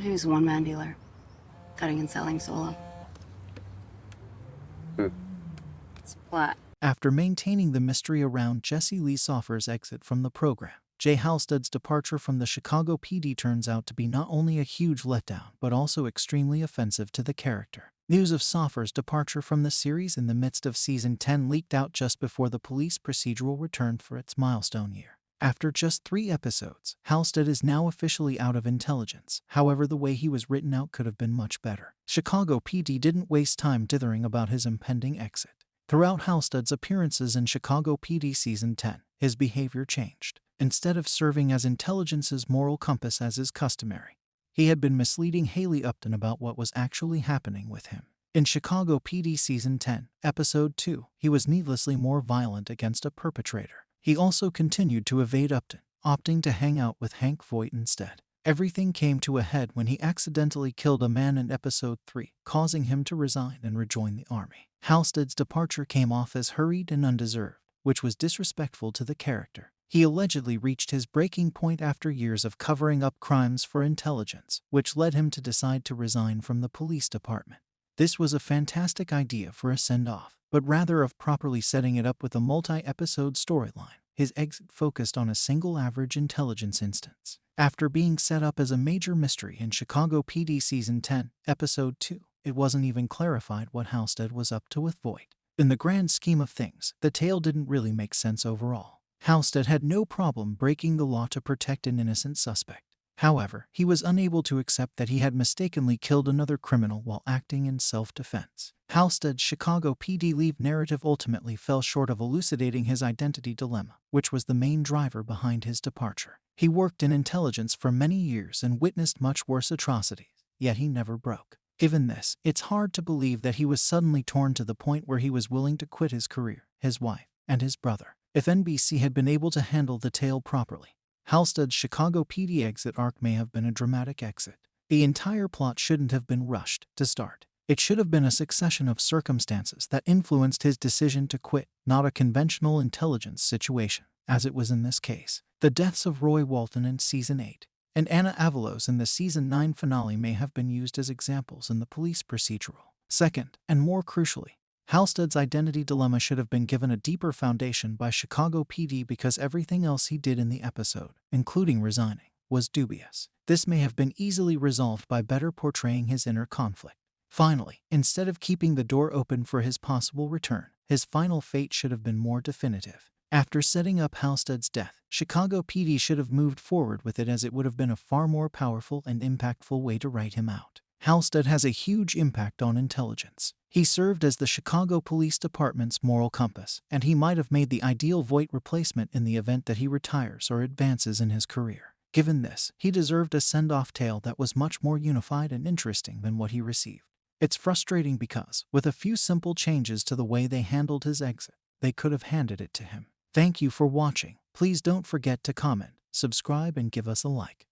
He was a one-man dealer, cutting and selling solo. Hmm. Splat. After maintaining the mystery around Jesse Lee Soffer's exit from the program, Jay Halstead's departure from the Chicago PD turns out to be not only a huge letdown but also extremely offensive to the character. News of Soffer's departure from the series in the midst of Season 10 leaked out just before the police procedural returned for its milestone year. After just 3 episodes, Halstead is now officially out of intelligence. However, the way he was written out could have been much better. Chicago PD didn't waste time dithering about his impending exit. Throughout Halstead's appearances in Chicago PD Season 10, his behavior changed. Instead of serving as intelligence's moral compass as is customary, he had been misleading Haley Upton about what was actually happening with him. In Chicago PD Season 10, Episode 2, he was needlessly more violent against a perpetrator. He also continued to evade Upton, opting to hang out with Hank Voight instead. Everything came to a head when he accidentally killed a man in Episode 3, causing him to resign and rejoin the army. Halstead's departure came off as hurried and undeserved, which was disrespectful to the character. He allegedly reached his breaking point after years of covering up crimes for intelligence, which led him to decide to resign from the police department. This was a fantastic idea for a send-off, but rather of properly setting it up with a multi-episode storyline, his exit focused on a single average intelligence instance. After being set up as a major mystery in Chicago PD Season 10, Episode 2, it wasn't even clarified what Halstead was up to with Voight. In the grand scheme of things, the tale didn't really make sense overall. Halstead had no problem breaking the law to protect an innocent suspect. However, he was unable to accept that he had mistakenly killed another criminal while acting in self-defense. Halstead's Chicago PD leave narrative ultimately fell short of elucidating his identity dilemma, which was the main driver behind his departure. He worked in intelligence for many years and witnessed much worse atrocities, yet he never broke. Given this, it's hard to believe that he was suddenly torn to the point where he was willing to quit his career, his wife, and his brother. If NBC had been able to handle the tale properly, Halstead's Chicago PD exit arc may have been a dramatic exit. The entire plot shouldn't have been rushed to start. It should have been a succession of circumstances that influenced his decision to quit, not a conventional intelligence situation, as it was in this case. The deaths of Roy Walton in Season 8 and Anna Avalos in the Season 9 finale may have been used as examples in the police procedural. Second, and more crucially, Halstead's identity dilemma should have been given a deeper foundation by Chicago PD because everything else he did in the episode, including resigning, was dubious. This may have been easily resolved by better portraying his inner conflict. Finally, instead of keeping the door open for his possible return, his final fate should have been more definitive. After setting up Halstead's death, Chicago PD should have moved forward with it as it would have been a far more powerful and impactful way to write him out. Halstead has a huge impact on intelligence. He served as the Chicago Police Department's moral compass, and he might have made the ideal Voight replacement in the event that he retires or advances in his career. Given this, he deserved a send-off tale that was much more unified and interesting than what he received. It's frustrating because, with a few simple changes to the way they handled his exit, they could have handed it to him. Thank you for watching. Please don't forget to comment, subscribe, and give us a like.